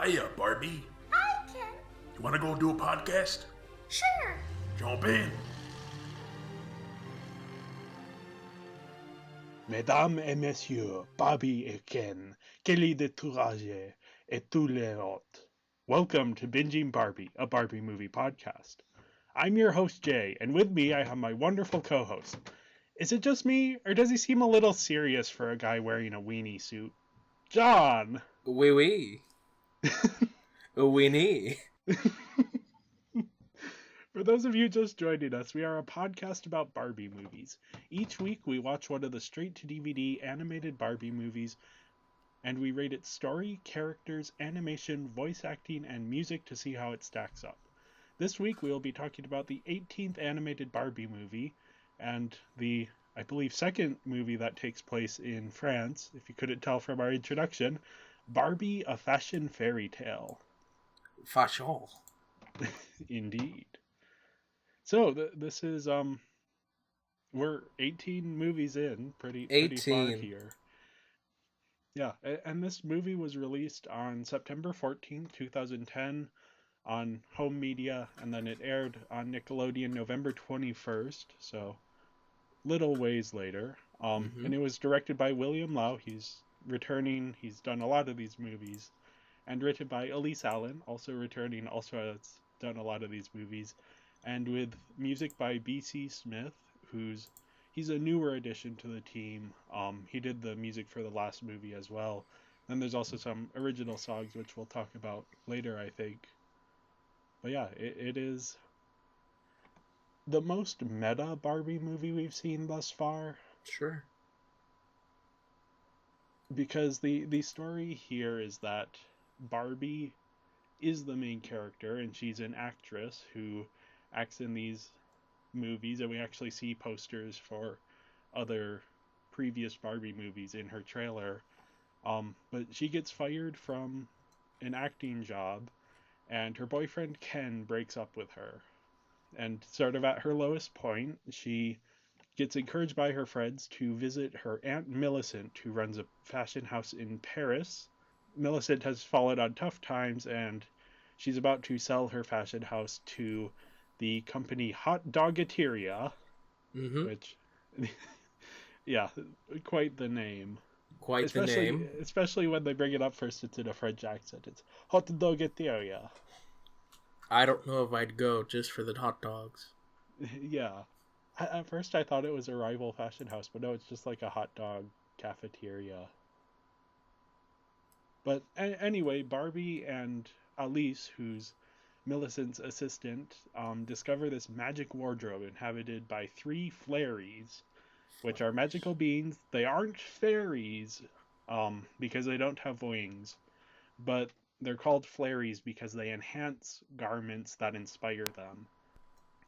Hiya, Barbie. Hi, Ken. You want to go do a podcast? Sure. Jump in. Mesdames et messieurs, Barbie et Ken, Kelly de Tourage, et tous les autres. Welcome to Binging Barbie, a Barbie movie podcast. I'm your host, Jay, and with me I have my wonderful co-host. Is it just me, or does he seem a little serious for a guy wearing a weenie suit? John! Oui, oui. Weenie. For those of you just joining us, we are a podcast about Barbie movies. Each week we watch one of the straight-to-DVD animated Barbie movies, and we rate its story, characters, animation, voice acting, and music to see how it stacks up. This week we will be talking about the 18th animated Barbie movie, and the, I believe, second movie that takes place in France, if you couldn't tell from our introduction, Barbie, a Fashion Fairy Tale. Fashion. Indeed. So, this is, we're 18 movies in, pretty far here. Yeah, and this movie was released on September 14th, 2010 on home media, and then it aired on Nickelodeon November 21st, so little ways later. And it was directed by William Lau. He's returning, he's done a lot of these movies, and written by Elise Allen, also returning, also has done a lot of these movies, and with music by B.C. Smith, he's a newer addition to the team. He did the music for the last movie as well. Then there's also some original songs, which we'll talk about later, I think. But yeah, it is the most meta Barbie movie we've seen thus far. Sure. Because the story here is that Barbie is the main character, and she's an actress who acts in these movies, and we actually see posters for other previous Barbie movies in her trailer. But she gets fired from an acting job, and her boyfriend Ken breaks up with her. And sort of at her lowest point, she gets encouraged by her friends to visit her Aunt Millicent, who runs a fashion house in Paris. Millicent has fallen on tough times, and she's about to sell her fashion house to the company Hot Dogateria, which, yeah, quite the name. Especially when they bring it up first, it's in a French accent. It's Hot Dogateria. I don't know if I'd go just for the hot dogs. Yeah. At first I thought it was a rival fashion house, but no, it's just like a hot dog cafeteria. But anyway, Barbie and Alice, who's Millicent's assistant, discover this magic wardrobe inhabited by 3 fairies, which are magical beings. They aren't fairies, because they don't have wings, but they're called fairies because they enhance garments that inspire them.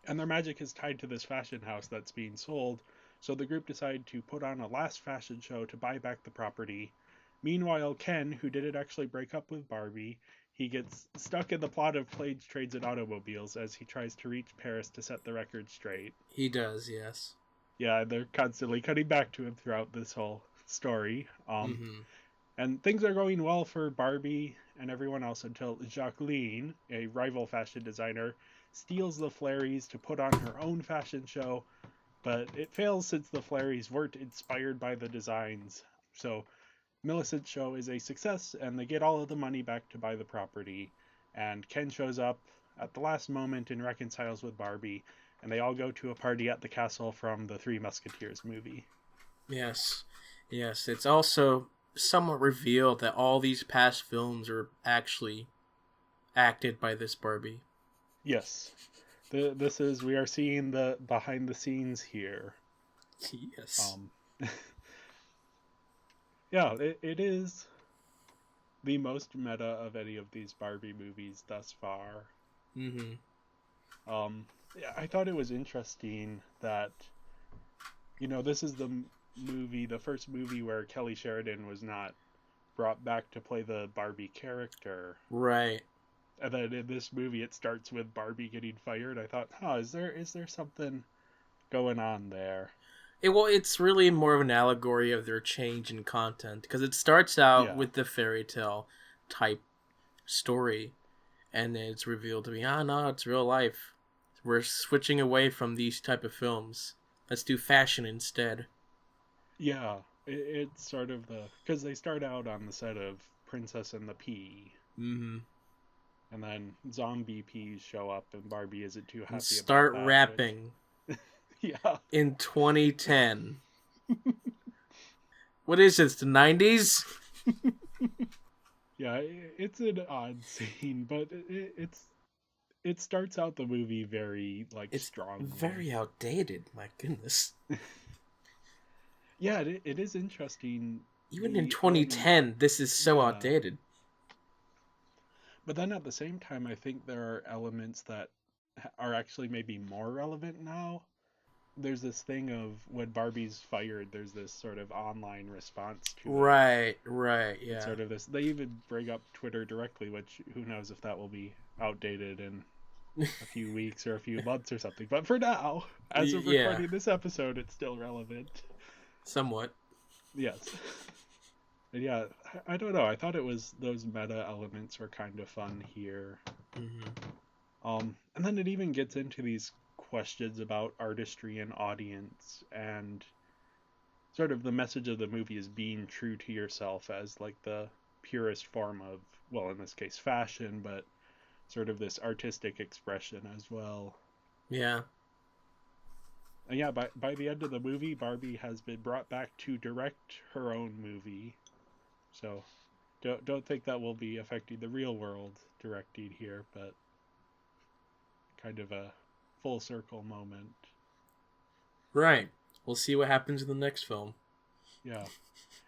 And their magic is tied to this fashion house that's being sold, so the group decide to put on a last fashion show to buy back the property. Meanwhile, Ken, who didn't actually break up with Barbie, he gets stuck in the plot of Planes, Trains, and Automobiles as he tries to reach Paris to set the record straight. He does, yes. Yeah, they're constantly cutting back to him throughout this whole story. And things are going well for Barbie and everyone else until Jacqueline, a rival fashion designer, steals the fairies to put on her own fashion show, but it fails since the fairies weren't inspired by the designs. So Millicent's show is a success, and they get all of the money back to buy the property, and Ken shows up at the last moment and reconciles with Barbie, and they all go to a party at the castle from the Three Musketeers movie. Yes. It's also somewhat revealed that all these past films are actually acted by this Barbie. Yes. We are seeing the behind the scenes here. Yes. Yeah, it is the most meta of any of these Barbie movies thus far. Yeah, I thought it was interesting that, this is the first movie where Kelly Sheridan was not brought back to play the Barbie character. Right. And then in this movie, it starts with Barbie getting fired. I thought, is there something going on there? It's really more of an allegory of their change in content, because it starts out with the fairy tale type story, and it's revealed to be, no, it's real life. We're switching away from these type of films. Let's do fashion instead. Yeah, it's sort of because they start out on the set of Princess and the Pea. Mm-hmm. And then zombie peas show up, and Barbie isn't too happy Start about that. rapping. Yeah. In 2010. What is this, the 90s? Yeah, it's an odd scene, but it starts out the movie very It's strongly. very outdated, my goodness. Yeah, it is interesting. Even in 2010, this is so outdated. But then at the same time, I think there are elements that are actually maybe more relevant now. There's this thing of when Barbie's fired, there's this sort of online response to it. Right, yeah. It's sort of this. They even bring up Twitter directly, which who knows if that will be outdated in a few weeks or a few months or something. But for now, as of recording this episode, it's still relevant. Somewhat. Yes. And yeah, I don't know. I thought those meta elements were kind of fun here. Mm-hmm. And then it even gets into these questions about artistry and audience, and sort of the message of the movie is being true to yourself as the purest form of, well, in this case, fashion, but sort of this artistic expression as well. Yeah. And yeah, by the end of the movie, Barbie has been brought back to direct her own movie. So don't think that will be affecting the real world directing here, but kind of a full circle moment. Right. We'll see what happens in the next film. Yeah.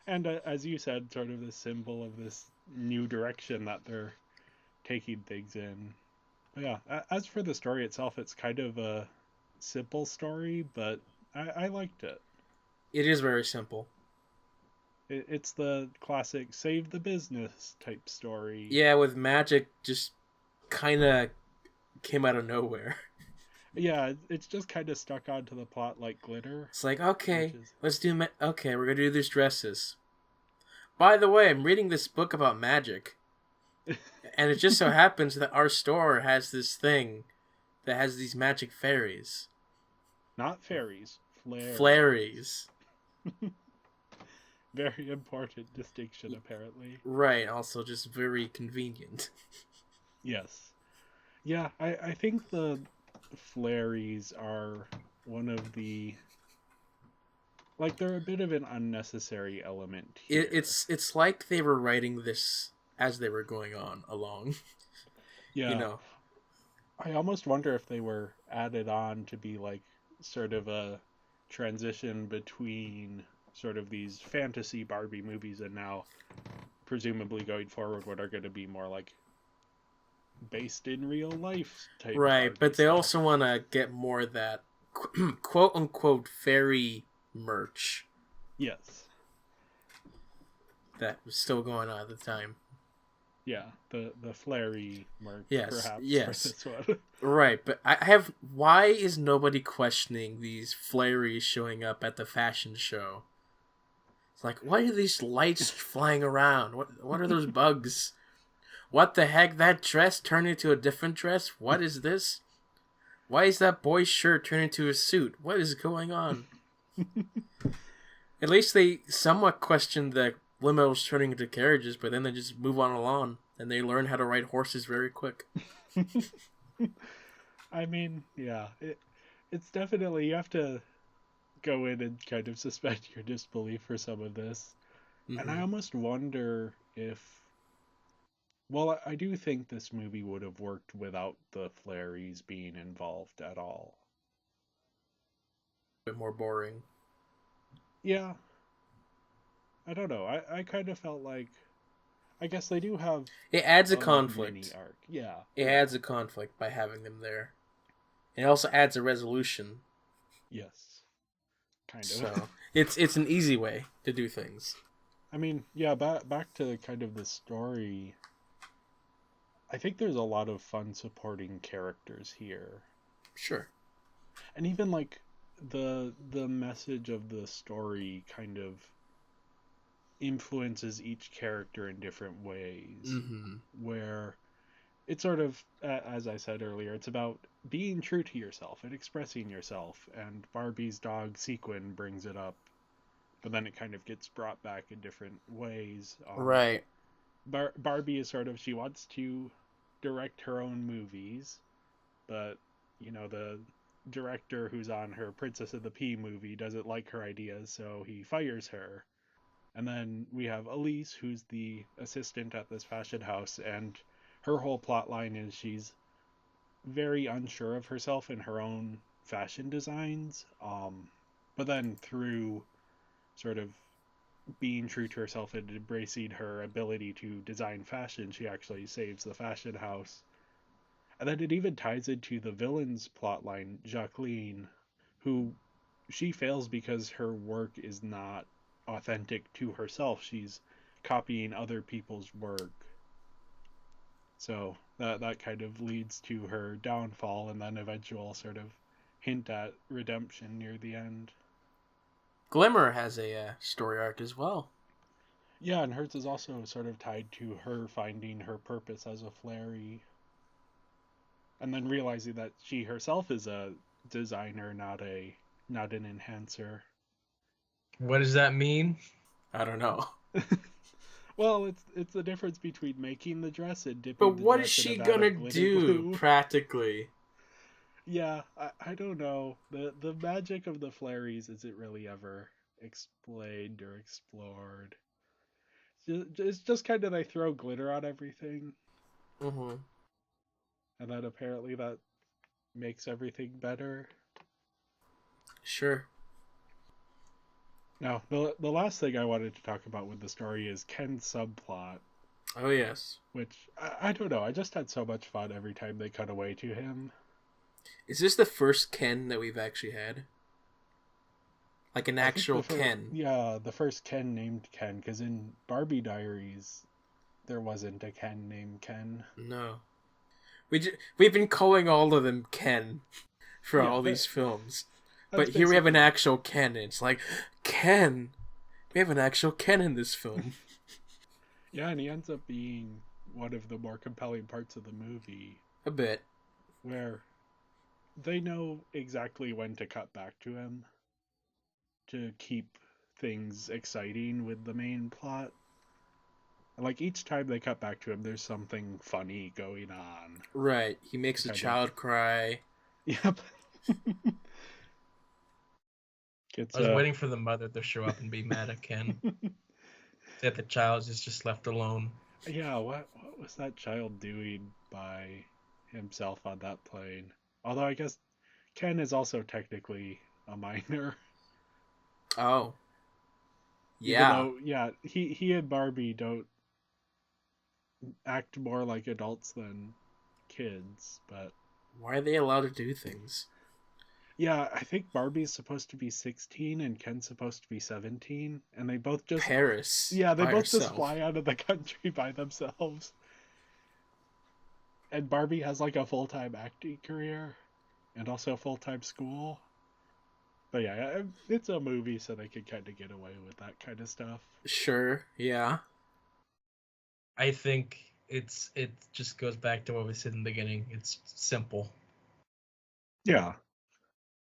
And as you said, sort of the symbol of this new direction that they're taking things in. But yeah, as for the story itself, it's kind of a simple story, but I liked it. It is very simple. It's the classic save the business type story. Yeah, with magic just kind of came out of nowhere. Yeah, it's just kind of stuck onto the plot like glitter. It's like, okay, let's do... okay, we're going to do these dresses. By the way, I'm reading this book about magic. And it just so happens that our store has this thing that has these magic fairies. Not fairies. Flairies. Very important distinction, apparently. Right, also just very convenient. Yes. Yeah, I think the flairies are one of the... they're a bit of an unnecessary element here. It's like they were writing this as they were going on along. Yeah. You know. I almost wonder if they were added on to be sort of a transition between sort of these fantasy Barbie movies and now presumably going forward what are going to be more based in real life type. Right, Barbie but they stuff. also want to get more of that quote unquote fairy merch. Yes. That was still going on at the time. Yeah, the flary merch, yes, perhaps, yes. for this one. Right, but I have... Why is nobody questioning these flairies showing up at the fashion show? It's like, why are these lights flying around? What are those bugs? What the heck? That dress turned into a different dress? What is this? Why is that boy's shirt turned into a suit? What is going on? At least they somewhat questioned the limos turning into carriages, but then they just move on along, and they learn how to ride horses very quick. I mean, yeah, it's definitely, you have to go in and kind of suspend your disbelief for some of this. Mm-hmm. And I almost wonder if... Well, I do think this movie would have worked without the flairies being involved at all. A bit more boring. Yeah. I don't know. I kind of felt like... I guess they do have... It adds a conflict. Mini arc. Yeah. It adds a conflict by having them there. It also adds a resolution. Yes. Kind of. So, it's an easy way to do things. I mean, yeah, back to kind of the story... I think there's a lot of fun supporting characters here. Sure. And even the message of the story kind of... influences each character in different ways. Mm-hmm. Where it's sort of, as I said earlier, it's about being true to yourself and expressing yourself. And Barbie's dog Sequin brings it up, but then it kind of gets brought back in different ways. Right. Barbie is sort of, she wants to direct her own movies, but the director who's on her Princess of the Pea movie doesn't like her ideas, so he fires her. And then we have Elise, who's the assistant at this fashion house, and her whole plot line is she's very unsure of herself in her own fashion designs. But then through sort of being true to herself and embracing her ability to design fashion, she actually saves the fashion house. And then it even ties into the villain's plotline, Jacqueline, who she fails because her work is not authentic to herself. She's copying other people's work. So that kind of leads to her downfall and then eventual sort of hint at redemption near the end. Glimmer has a story arc as well. Yeah, and hers is also sort of tied to her finding her purpose as a Flairy. And then realizing that she herself is a designer, not an enhancer. What does that mean? I don't know. Well, it's the difference between making the dress and dipping But the what dress is she in a vat gonna of glitter do glue. practically? Yeah, I don't know. The magic of the Flairies isn't really ever explained or explored. It's just kind of they throw glitter on everything, Mm-hmm. and then apparently that makes everything better. Sure. Now, the last thing I wanted to talk about with the story is Ken's subplot, Oh, yes. which I don't know. I just had so much fun every time they cut away to him. Is this the first Ken that we've actually had? Like an actual Ken? Yeah, the first Ken named Ken, because in Barbie Diaries, there wasn't a Ken named Ken. No. We've been calling all of them Ken for Yeah, all these films. That's But here we have an basically- actual Ken, and it's like, Ken! We have an actual Ken in this film. Yeah, and he ends up being one of the more compelling parts of the movie, A bit. where they know exactly when to cut back to him to keep things exciting with the main plot. Like, each time they cut back to him, there's something funny going on. Right. He makes a Kind of. child cry. Yep. I was waiting for the mother to show up and be mad at Ken. That the child is just left alone. Yeah, what was that child doing by himself on that plane? Although I guess Ken is also technically a minor. Oh. Even Yeah. though, yeah, he and Barbie don't act more like adults than kids, but Why are they allowed to do things? yeah, I think Barbie's supposed to be 16 and Ken's supposed to be 17, and they both just Paris. yeah, they by both just herself. fly out of the country by themselves. And Barbie has like a full-time acting career and also full-time school. But yeah, it's a movie, so they can kind of get away with that kind of stuff. Sure, yeah. I think it just goes back to what we said in the beginning. It's simple. Yeah.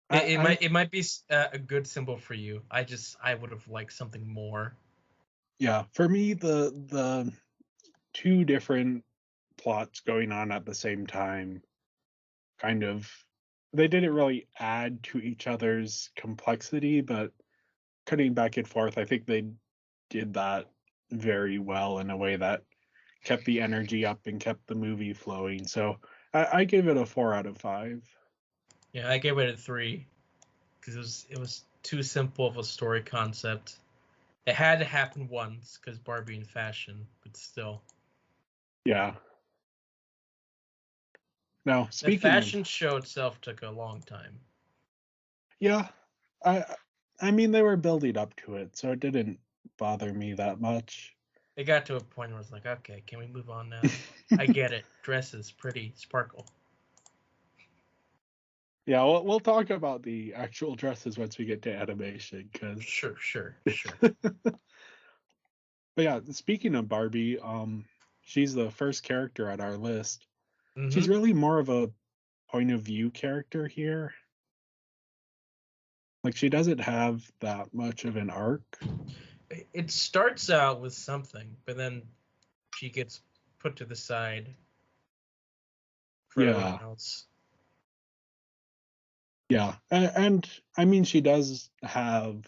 It might be a good symbol for you. I would have liked something more. Yeah, for me, the two different plots going on at the same time kind of they didn't really add to each other's complexity, but cutting back and forth, I think they did that very well in a way that kept the energy up and kept the movie flowing. So I gave it a 4 out of 5. Yeah, I gave it a 3 because it was too simple of a story concept. It had to happen once because Barbie in fashion, but still. Yeah. Now, The speaking fashion of, show itself took a long time. yeah, I mean they were building up to it, so it didn't bother me that much. It got to a point where I was like, okay, can we move on now? I get it. Dresses, pretty, sparkle. Yeah, we'll talk about the actual dresses once we get to animation, because Sure. But yeah, speaking of Barbie, she's the first character on our list. She's really more of a point of view character here. Like, she doesn't have that much of an arc. It starts out with something, but then she gets put to the side for everyone else. Yeah, and I mean, she does have,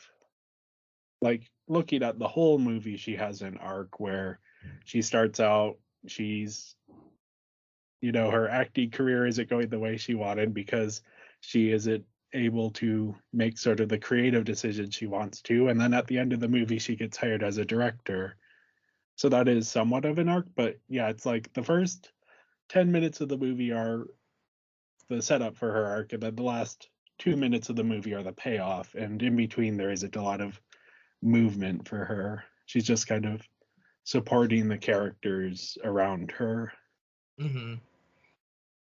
like, looking at the whole movie, she has an arc where she starts out, she's, her acting career isn't going the way she wanted because she isn't able to make sort of the creative decisions she wants to. And then at the end of the movie, she gets hired as a director. So that is somewhat of an arc. But yeah, it's like the first 10 minutes of the movie are the setup for her arc, and then the last 2 minutes of the movie are the payoff. And in between, there isn't a lot of movement for her. She's just kind of supporting the characters around her. Mm-hmm.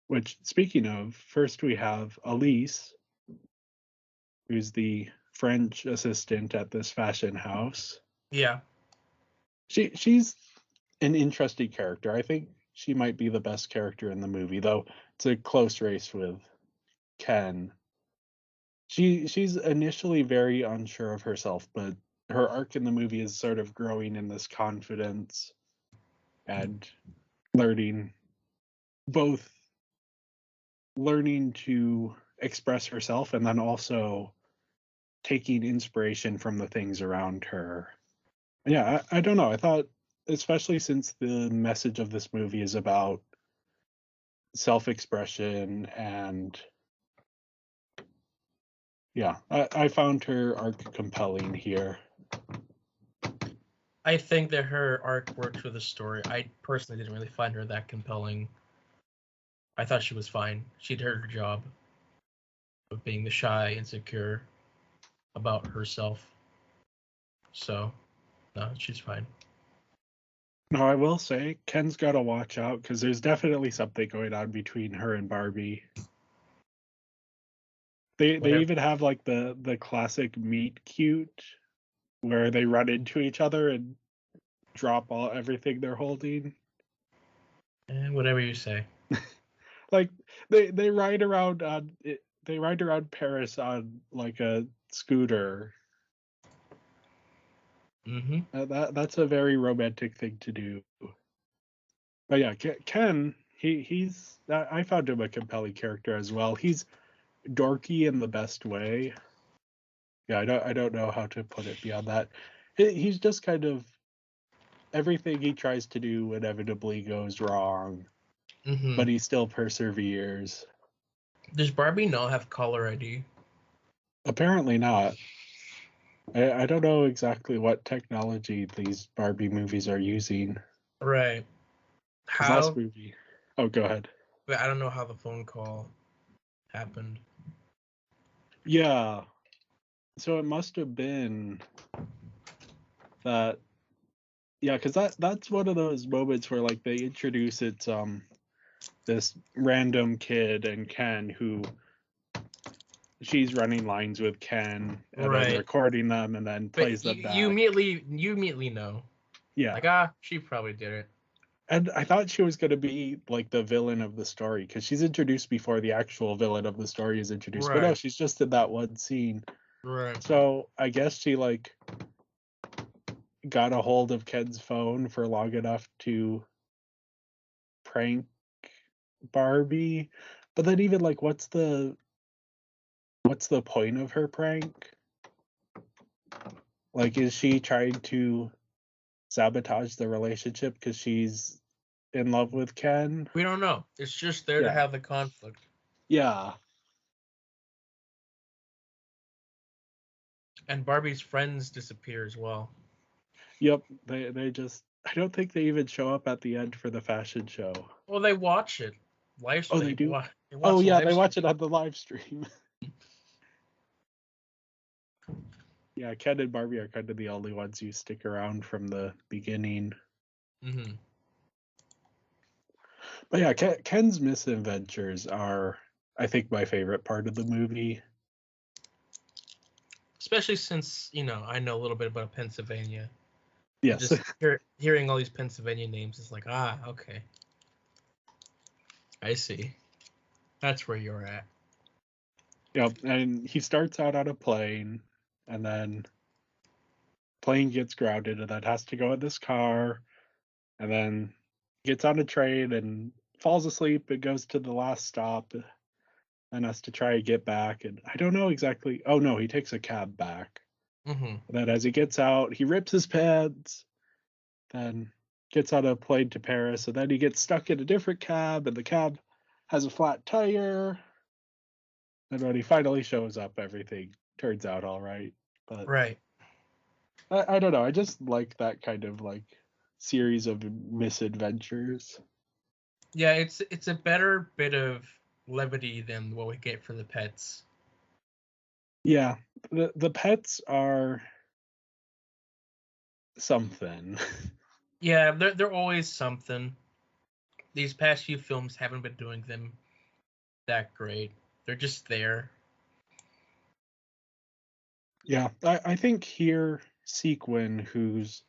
Which, speaking of, first we have Elise, who's the French assistant at this fashion house. Yeah. She's an interesting character. I think she might be the best character in the movie, though it's a close race with Ken. She's initially very unsure of herself, but her arc in the movie is sort of growing in this confidence and learning to express herself and then also taking inspiration from the things around her. Yeah, I don't know. I thought, especially since the message of this movie is about self-expression and yeah, I found her arc compelling here. I think that her arc worked with the story. I personally didn't really find her that compelling. I thought she was fine. She did her job of being the shy, insecure about herself. So, no, she's fine. No, I will say Ken's got to watch out because there's definitely something going on between her and Barbie. They even have like the classic meet cute where they run into each other and drop everything they're holding. Whatever you say. Like they ride around Paris on like a scooter. Mm-hmm. That's a very romantic thing to do. But yeah, Ken, I found him a compelling character as well. He's dorky in the best way. Yeah, I don't know how to put it beyond that. He's just kind of, everything he tries to do inevitably goes wrong, but he still perseveres. Does Barbie not have caller ID? Apparently not. I don't know exactly what technology these Barbie movies are using. Right. His How? last movie. Oh, go ahead. But I don't know how the phone call happened. Yeah. So it must have been that. Yeah, because that's one of those moments where like they introduce this random kid and Ken who she's running lines with Ken and then recording them and then plays them back. You immediately know. Yeah. Like, she probably did it. And I thought she was going to be like the villain of the story because she's introduced before the actual villain of the story is introduced. Right. But no, she's just in that one scene. Right. So I guess she like got a hold of Ken's phone for long enough to prank Barbie. But then even like what's the point of her prank? Like, is she trying to sabotage the relationship because she's in love with Ken? We don't know. It's just there to have the conflict. Yeah. And Barbie's friends disappear as well. Yep. They just, I don't think they even show up at the end for the fashion show. Well, they watch it. Live stream. Oh, they do? They watch it on the live stream. Yeah, Ken and Barbie are kind of the only ones who stick around from the beginning. Mm-hmm. But yeah, Ken's misadventures are, I think, my favorite part of the movie. Especially since, I know a little bit about Pennsylvania. Yes. Just hearing all these Pennsylvania names is like, okay. I see. That's where you're at. Yep, and he starts out on a plane, and then plane gets grounded, and then has to go in this car, and then gets on a train and falls asleep and goes to the last stop and has to try and get back. And I don't know exactly. Oh no, he takes a cab back. Mm-hmm. And then as he gets out, he rips his pants, then gets on a plane to Paris, and then he gets stuck in a different cab, and the cab has a flat tire. And when he finally shows up, everything turns out all right. But Right. I don't know. I just like that kind of like series of misadventures. Yeah, it's a better bit of levity than what we get for the pets. Yeah, the pets are something. Yeah, they're always something. These past few films haven't been doing them that great. They're just there. Yeah, I think here Sequin, who's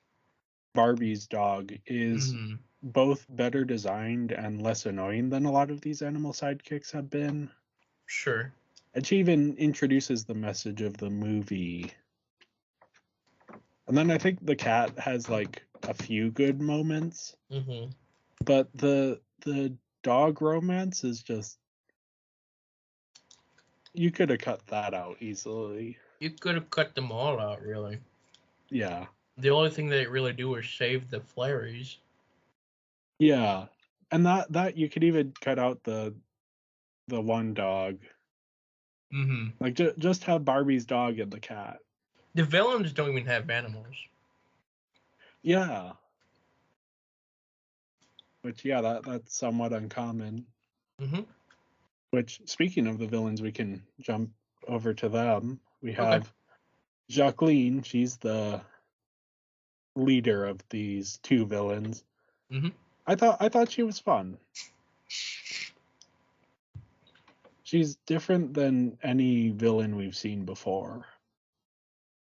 Barbie's dog, is Mm-hmm. both better designed and less annoying than a lot of these animal sidekicks have been. Sure. And she even introduces the message of the movie. And then I think the cat has like a few good moments, Mm-hmm. but the dog romance is just, you could have cut that out easily. You could have cut them all out, really. Yeah. The only thing they really do is shave the flaries. Yeah. And that you could even cut out the one dog. Mm-hmm. Like just have Barbie's dog and the cat. The villains don't even have animals. Yeah. Which that's somewhat uncommon. Mm-hmm. Which, speaking of the villains, we can jump over to them. We Okay. have Jacqueline. She's the leader of these two villains. Mm-hmm. I thought she was fun. She's different than any villain we've seen before.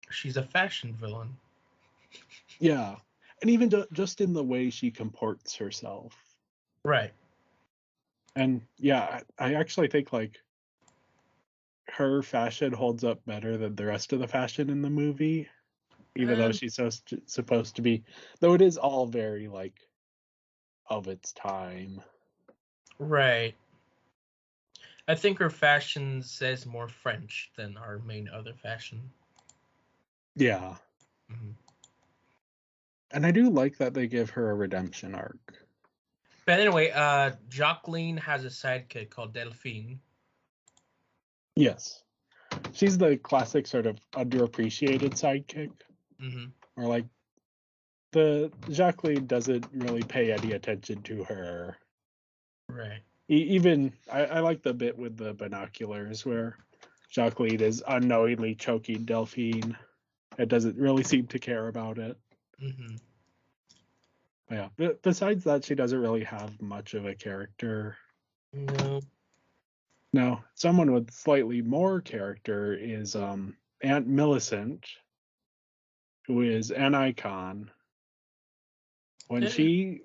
She's a fashion villain. Yeah, and even just in the way she comports herself. Right. And yeah, I actually think like her fashion holds up better than the rest of the fashion in the movie, even though she's supposed to be. Though it is all very like of its time. Right. I think her fashion says more French than our main other fashion. Yeah. Mm-hmm. And I do like that they give her a redemption arc. But anyway, Jacqueline has a sidekick called Delphine. Yes. She's the classic sort of underappreciated sidekick. Mm-hmm. Or like the Jacqueline doesn't really pay any attention to her. Right. Even I like the bit with the binoculars where Jacqueline is unknowingly choking Delphine. It doesn't really seem to care about it. Mm-hmm. Yeah. Besides that, she doesn't really have much of a character. No. No, someone with slightly more character is Aunt Millicent, who is an icon. When she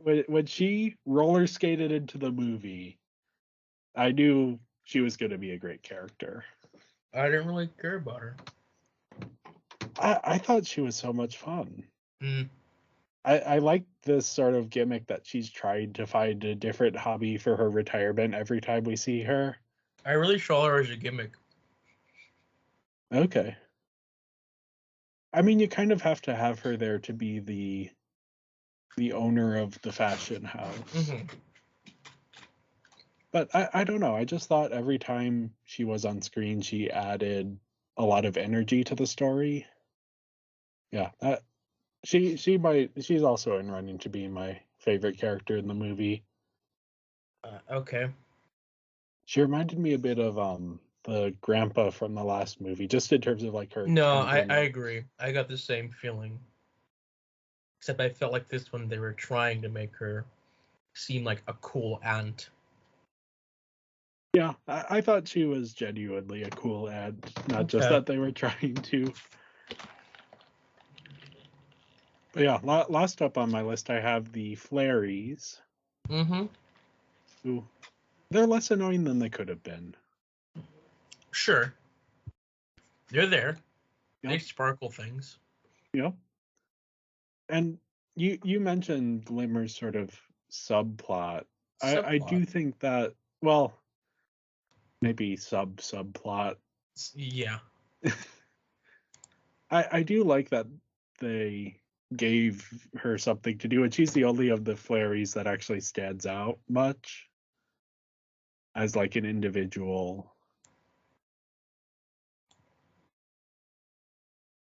roller skated into the movie, I knew she was going to be a great character. I didn't really care about her. I thought she was so much fun. Mm. I like this sort of gimmick that she's trying to find a different hobby for her retirement every time we see her. I really saw her as a gimmick. Okay. I mean, you kind of have to have her there to be the owner of the fashion house. Mm-hmm. But I don't know. I just thought every time she was on screen, she added a lot of energy to the story. Yeah, she's also in running to be my favorite character in the movie. Okay. She reminded me a bit of the grandpa from the last movie, just in terms of like her. No, kind of I agree. I got the same feeling. Except I felt like this one they were trying to make her seem like a cool aunt. Yeah, I thought she was genuinely a cool ad, not just Okay. that they were trying to. But yeah, last up on my list, I have the Fairies. Mm-hmm. Ooh, they're less annoying than they could have been. Sure. They're there. Yep. They sparkle things. Yep. And you mentioned Glimmer's sort of subplot. I Subplot. do think that, well, maybe subplot. Yeah. I do like that they gave her something to do, and she's the only of the Fairies that actually stands out much as like an individual.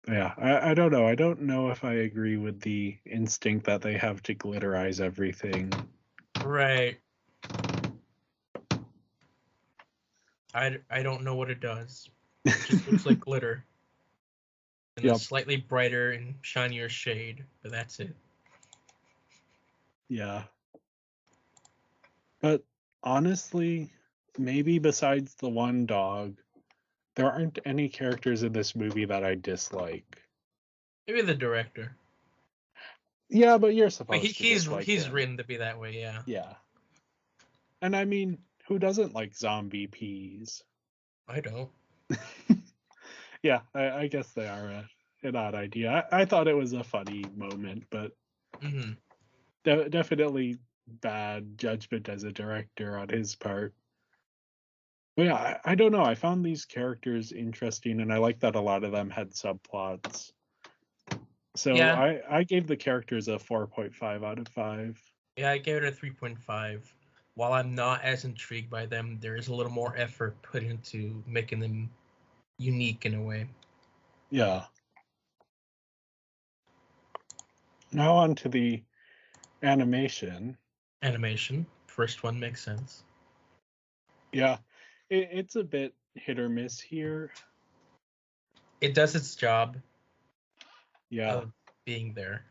Yeah, I don't know. I don't know if I agree with the instinct that they have to glitterize everything. Right. I don't know what it does. It just looks like glitter. In a Yep. slightly brighter and shinier shade, but that's it. Yeah. But honestly, maybe besides the one dog, there aren't any characters in this movie that I dislike. Maybe the director. Yeah, but you're But supposed to he's dislike him. written to be that way, yeah. Yeah. And I mean, who doesn't like zombie peas? I don't. Yeah, I guess they are an odd idea. I thought it was a funny moment, but Mm-hmm. definitely bad judgment as a director on his part. But yeah, I don't know. I found these characters interesting, and I like that a lot of them had subplots. So Yeah. I gave the characters a 4.5 out of 5. Yeah, I gave it a 3.5. While I'm not as intrigued by them, there is a little more effort put into making them unique in a way. Yeah. Now on to the animation. Animation. First one makes sense. Yeah, it's a bit hit or miss here. It does its job Yeah. of being there.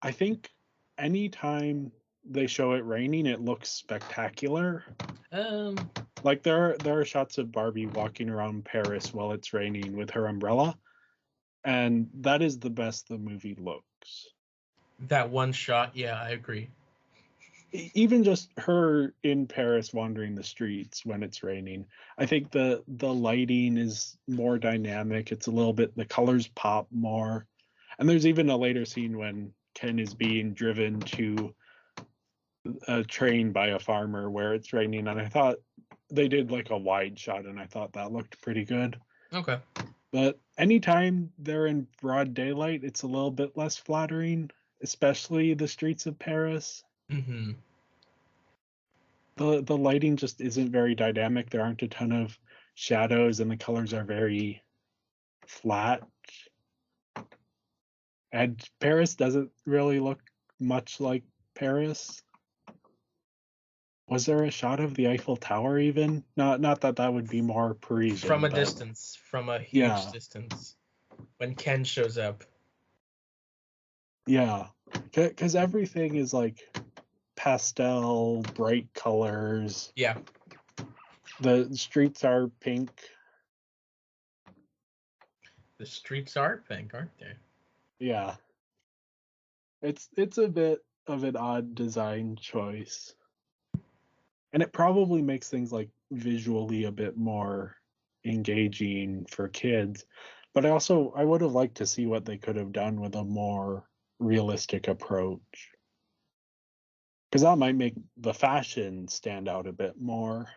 I think anytime they show it raining, it looks spectacular. Like there are shots of Barbie walking around Paris while it's raining with her umbrella, and that is the best the movie looks. That one shot, yeah, I agree. Even just her in Paris wandering the streets when it's raining. I think the lighting is more dynamic. It's a little bit, the colors pop more. And there's even a later scene when Ken is being driven to a train by a farmer where it's raining, and I thought they did like a wide shot, and I thought that looked pretty good. Okay. But anytime they're in broad daylight, it's a little bit less flattering, especially the streets of Paris. Mm-hmm. The lighting just isn't very dynamic. There aren't a ton of shadows, and the colors are very flat. And Paris doesn't really look much like Paris. Was there a shot of the Eiffel Tower even? Not that that would be more Parisian. From a but distance, from a huge Yeah. distance. When Ken shows up. Yeah, because everything is like pastel, bright colors. Yeah. The streets are pink. The streets are pink, aren't they? Yeah. It's a bit of an odd design choice. And it probably makes things like visually a bit more engaging for kids. But I would have liked to see what they could have done with a more realistic approach. Because that might make the fashion stand out a bit more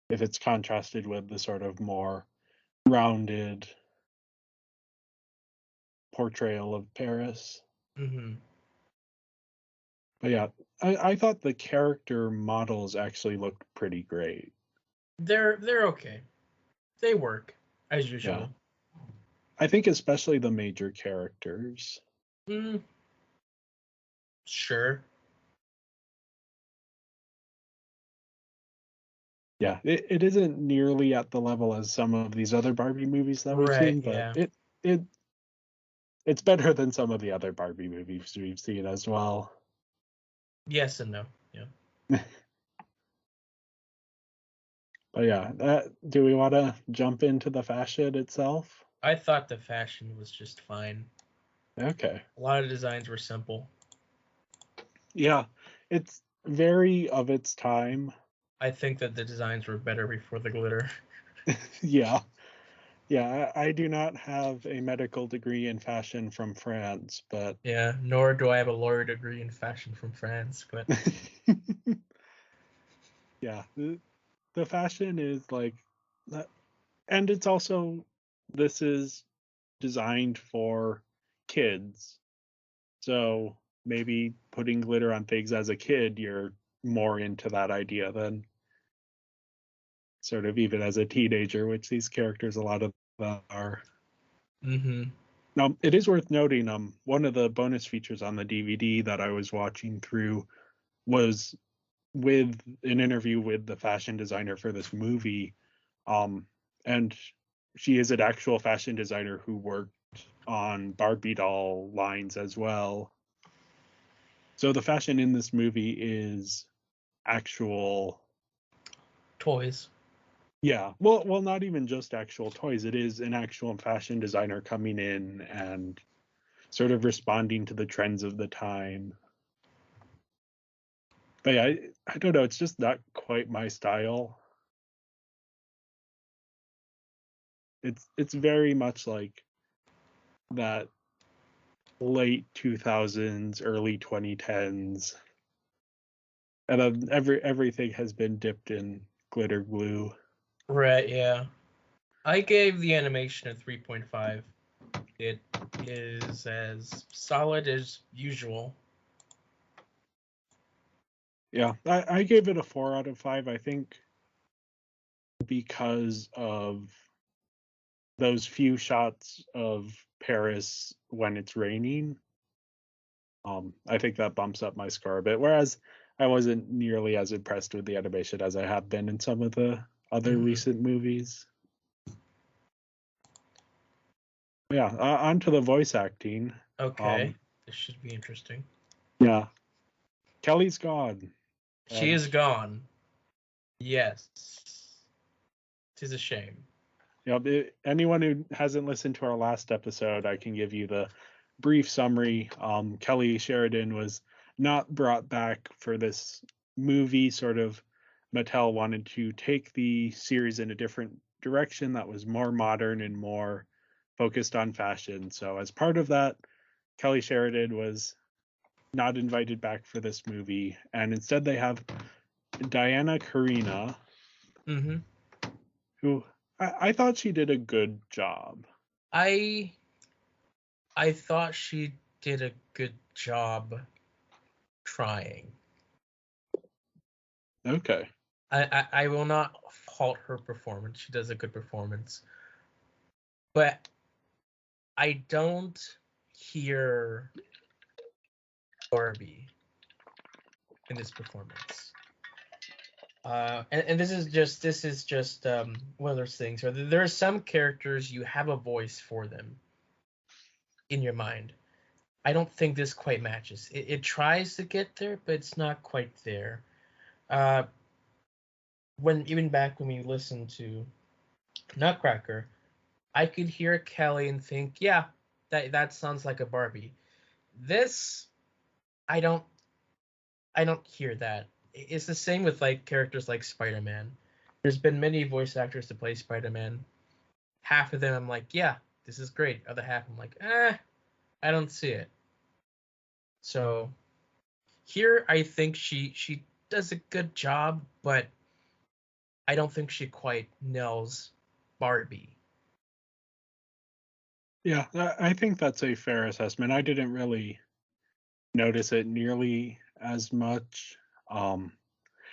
if it's contrasted with the sort of more rounded portrayal of Paris. Mm-hmm. But yeah, I thought the character models actually looked pretty great. They're okay. They work, as usual. Yeah. I think especially the major characters. Sure. Yeah, it isn't nearly at the level as some of these other Barbie movies that we've Right, seen, but yeah. it's better than some of the other Barbie movies we've seen as well. Yes and no. Yeah. But yeah, do we want to jump into the fashion itself? I thought the fashion was just fine. Okay. A lot of designs were simple. Yeah, it's very of its time. I think that the designs were better before the glitter. Yeah. Yeah, I do not have a medical degree in fashion from France, but Yeah, nor do I have a lawyer degree in fashion from France, but yeah, the fashion is like that, and it's also this is designed for kids. So maybe putting glitter on things as a kid, you're more into that idea than sort of even as a teenager, which these characters, a lot of them are. mm-hmm. Now, it is worth noting, one of the bonus features on the DVD that I was watching through was with an interview with the fashion designer for this movie. And she is an actual fashion designer who worked on Barbie doll lines as well. So the fashion in this movie is actual Toys. Yeah, well, not even just actual toys. It is an actual fashion designer coming in and sort of responding to the trends of the time. But yeah, I don't know. It's just not quite my style. It's very much like that late 2000s, early 2010s, and then everything has been dipped in glitter glue. Right, yeah. I gave the animation a 3.5. It is as solid as usual. Yeah, I gave it a 4 out of 5. I think because of those few shots of Paris when it's raining. I think that bumps up my score a bit. Whereas I wasn't nearly as impressed with the animation as I have been in some of the other recent movies. Yeah, on to the voice acting. Okay, this should be interesting. Yeah, Kelly's gone. She is gone. Yes. Tis a shame. Anyone who hasn't listened to our last episode, I can give you the brief summary. Kelly Sheridan was not brought back for this movie. Sort of, Mattel wanted to take the series in a different direction that was more modern and more focused on fashion. So, as part of that, Kelly Sheridan was not invited back for this movie, and instead they have Diana Karina, Mm-hmm. who I thought she did a good job. I thought she did a good job trying. Okay. I will not fault her performance. She does a good performance. But I don't hear Barbie in this performance. And this is just one of those things where there are some characters you have a voice for them in your mind. I don't think this quite matches. It tries to get there, but it's not quite there. Uh, even back when we listened to Nutcracker, I could hear Kelly and think, yeah, that sounds like a Barbie. This, I don't I don't hear that. It's the same with like characters like Spider-Man. There's been many voice actors to play Spider-Man. Half of them I'm like, yeah, this is great. Other half I'm like, I don't see it. So here I think she does a good job, but I don't think she quite nails Barbie. Yeah, I think that's a fair assessment. I didn't really notice it nearly as much. Um,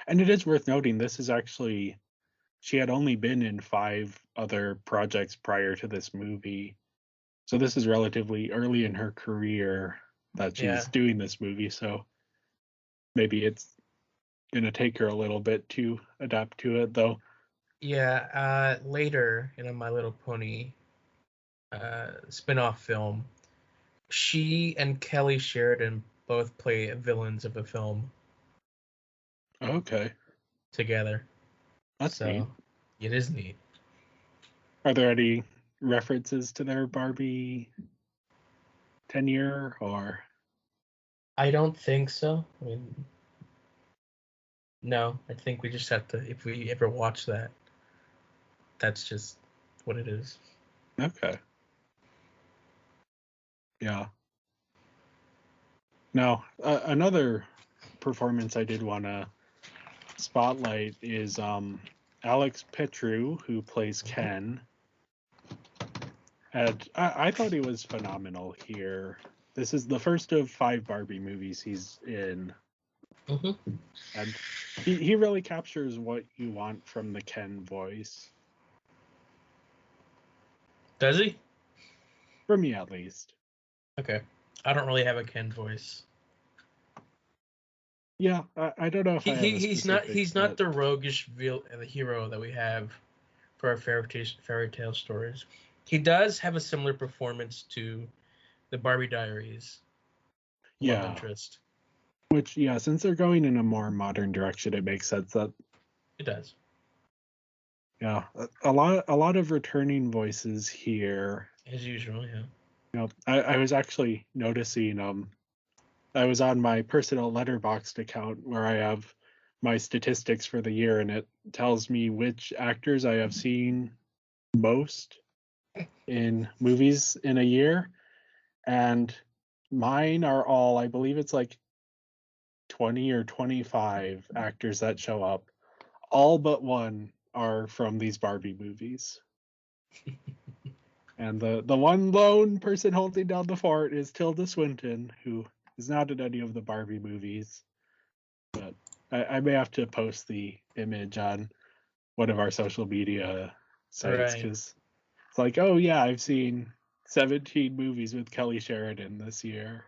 and it is worth noting this is actually, she had only been in 5 other projects prior to this movie. So this is relatively early in her career that Yeah. she's doing this movie. So maybe it's going to take her a little bit to adapt to it, though. Yeah, later in a My Little Pony spin-off film, she and Kelly Sheridan both play villains of a film Okay, together. that's neat. So it is neat. Are there any references to their Barbie 10-year or? I don't think so. I mean, no, I think we just have to, if we ever watch that, that's just what it is. Okay. Yeah. Now, another performance I did want to spotlight is Alex Petru, who plays Ken. And I thought he was phenomenal here. This is the first of 5 Barbie movies he's in. Mm-hmm. And he really captures what you want from the Ken voice. Does he? For me, at least. Okay. I don't really have a Ken voice. Yeah, I don't know if I have a He's specific, not the roguish the hero that we have for our fairy tale stories. He does have a similar performance to the Barbie Diaries love interest. Which, yeah, since they're going in a more modern direction, it makes sense that it does. Yeah, a lot of returning voices here. As usual, yeah. You know, I was actually noticing I was on my personal Letterboxd account where I have my statistics for the year, and it tells me which actors I have seen most in movies in a year, and mine are all, I believe it's like 20 or 25 actors that show up. All but one are from these Barbie movies. And the one lone person holding down the fort is Tilda Swinton, who is not in any of the Barbie movies. But I may have to post the image on one of our social media sites because it's like, oh yeah, I've seen 17 movies with Kelly Sheridan this year.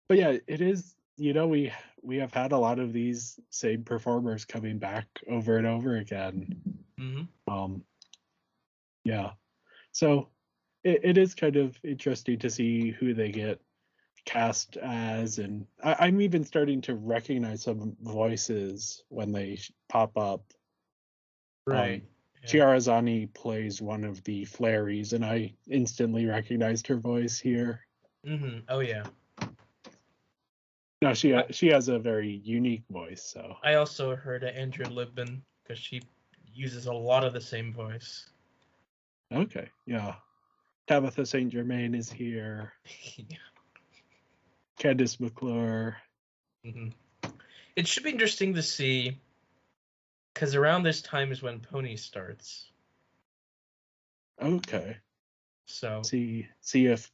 But yeah, it is, we have had a lot of these same performers coming back over and over again. Mm-hmm. Yeah. So it is kind of interesting to see who they get cast as, and I'm even starting to recognize some voices when they pop up. Right. Chiara Zani plays one of the Fairies, and I instantly recognized her voice here. Mm-hmm. Oh yeah. No, she has a very unique voice. So I also heard Andrea Libman because she uses a lot of the same voice. Okay, yeah. Tabitha St. Germain is here. Yeah. Candice McClure. Mm-hmm. It should be interesting to see, because around this time is when Pony starts. Okay. So see if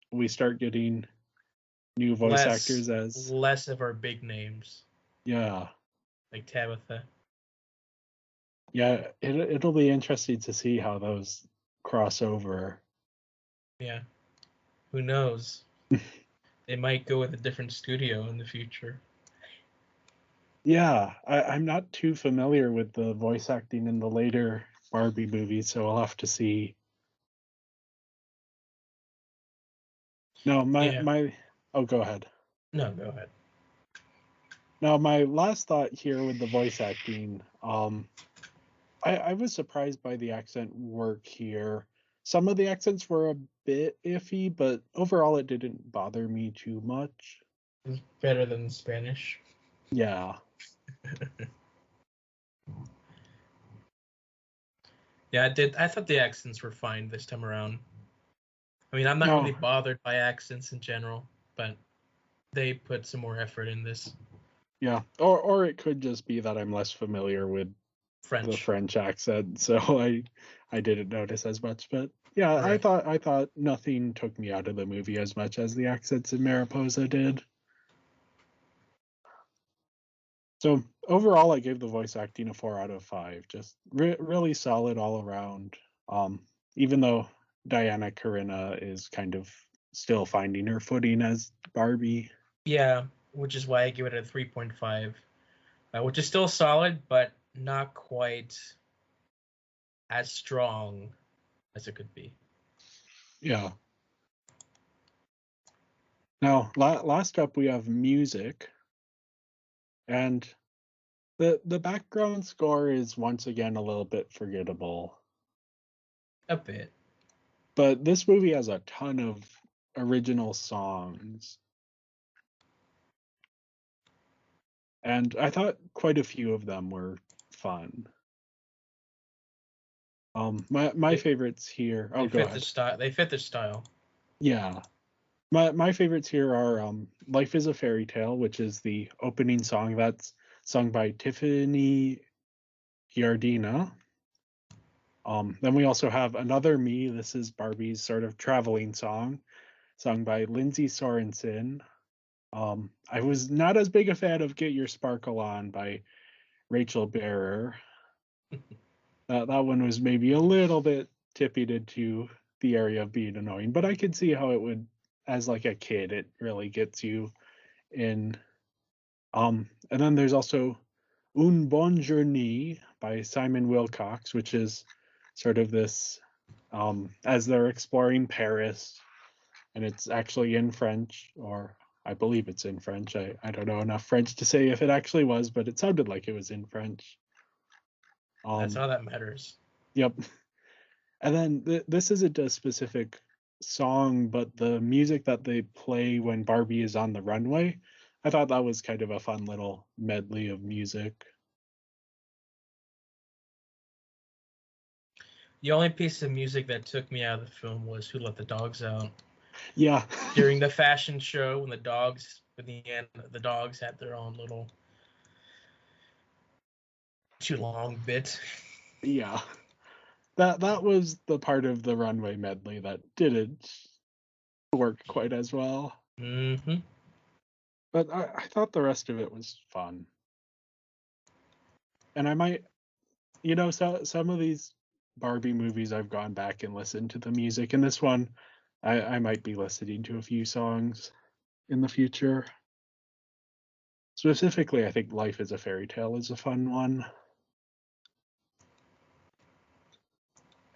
we start getting new voice actors as less of our big names. Yeah. Like Tabitha. Yeah, it'll be interesting to see how those cross over. Yeah. Who knows? They might go with a different studio in the future. Yeah, I'm not too familiar with the voice acting in the later Barbie movies, so I'll have to see. No, my oh, go ahead. No, go ahead. Now, my last thought here with the voice acting, I was surprised by the accent work here. Some of the accents were a bit iffy, but overall it didn't bother me too much. It's better than Spanish. Yeah. Yeah, I thought the accents were fine this time around. I mean, I'm not really bothered by accents in general, but they put some more effort in this. Yeah, or it could just be that I'm less familiar with the French accent, so I didn't notice as much. But yeah, right. I thought nothing took me out of the movie as much as the accents in Mariposa did. So overall, I gave the voice acting a 4 out of 5. Just really solid all around. Even though Diana Carina is kind of still finding her footing as Barbie. Yeah, which is why I give it a 3.5, which is still solid, but not quite as strong as it could be. Yeah. Now, last up, we have music. And the background score is once again a little bit forgettable. A bit. But this movie has a ton of original songs. And I thought quite a few of them were fun. My favorites here. Oh, go ahead. They fit the style. Yeah. My favorites here are Life is a Fairy Tale, which is the opening song that's sung by Tiffany Giardina. Then we also have Another Me. This is Barbie's sort of traveling song, sung by Lindsay Sorensen. I was not as big a fan of Get Your Sparkle On by Rachel Bearer. That one was maybe a little bit tipped into the area of being annoying, but I could see how it would, as like a kid, it really gets you in. And then there's also Un Bon Journée by Simon Wilcox, which is sort of this, as they're exploring Paris, and it's actually in French, or I believe it's in French. I don't know enough French to say if it actually was, but it sounded like it was in French. That's all that matters. Yep. And then this isn't a specific song, but the music that they play when Barbie is on the runway, I thought that was kind of a fun little medley of music. The only piece of music that took me out of the film was Who Let the Dogs Out. Yeah. During the fashion show, when the dogs had their own little too long bit. Yeah. That was the part of the runway medley that didn't work quite as well. Mm-hmm. But I thought the rest of it was fun. And I might, so some of these Barbie movies I've gone back and listened to the music. And this one, I might be listening to a few songs in the future. Specifically, I think Life is a Fairy Tale is a fun one.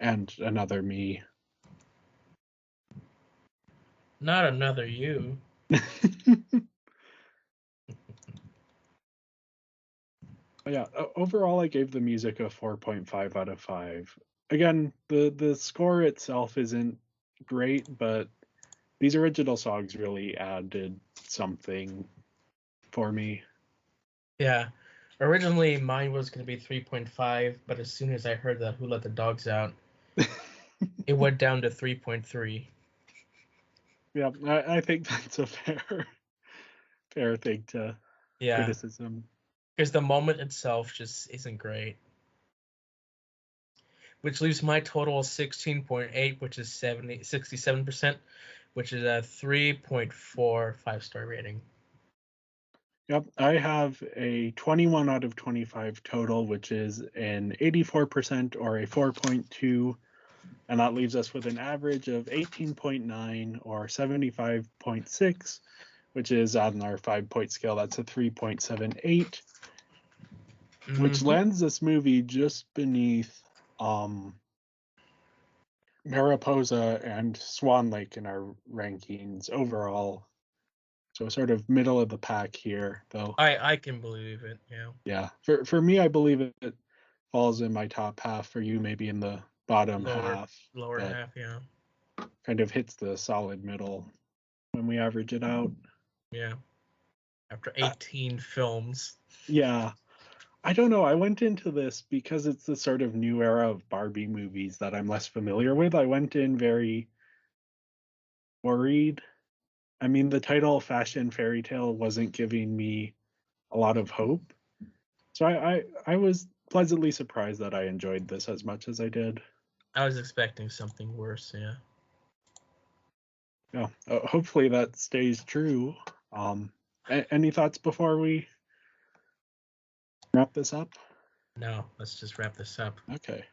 And Another Me. Not Another You. Yeah, overall I gave the music a 4.5 out of 5. Again, the score itself isn't great, but these original songs really added something for me. Yeah. Originally, mine was going to be 3.5, but as soon as I heard that Who Let the Dogs Out, it went down to 3.3. Yeah, I think that's a fair thing to criticism. Because the moment itself just isn't great. Which leaves my total 16.8, which is 67%, which is a 3.4 5-star rating. Yep, I have a 21 out of 25 total, which is an 84% or a 4.2, and that leaves us with an average of 18.9 or 75.6, which is on our 5-point scale. That's a 3.78, which lands this movie just beneath Mariposa and Swan Lake in our rankings overall. So sort of middle of the pack here, though. I can believe it, yeah. Yeah. For me, I believe it falls in my top half. For you, maybe in the bottom half. Lower half, yeah. Kind of hits the solid middle when we average it out. Yeah. After 18 films. Yeah. I don't know. I went into this because it's the sort of new era of Barbie movies that I'm less familiar with. I went in very worried. I mean, the title Fashion Fairy Tale wasn't giving me a lot of hope. So I was pleasantly surprised that I enjoyed this as much as I did. I was expecting something worse, yeah. Yeah, hopefully that stays true. Any thoughts before we wrap this up? No, let's just wrap this up. Okay.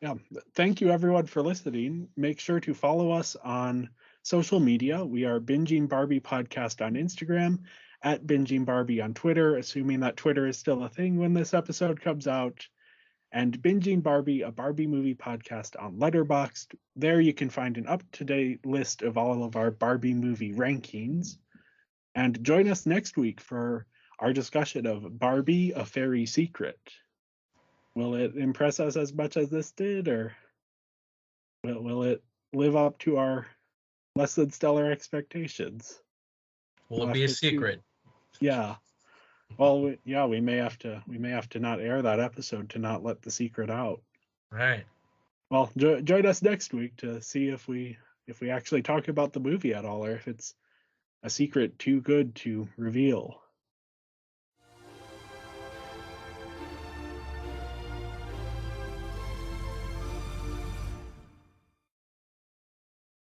Yeah, thank you everyone for listening. Make sure to follow us on social media. We are Binging Barbie Podcast on Instagram, at Binging Barbie on Twitter, assuming that Twitter is still a thing when this episode comes out, and Binging Barbie, a Barbie movie podcast on Letterboxd. There you can find an up-to-date list of all of our Barbie movie rankings. And join us next week for our discussion of Barbie, A Fairy Secret. Will it impress us as much as this did, or will it live up to our less than stellar expectations. Will it be a secret? Yeah. Well, we may have to not air that episode to not let the secret out. Right. Well, join us next week to see if we actually talk about the movie at all, or if it's a secret too good to reveal.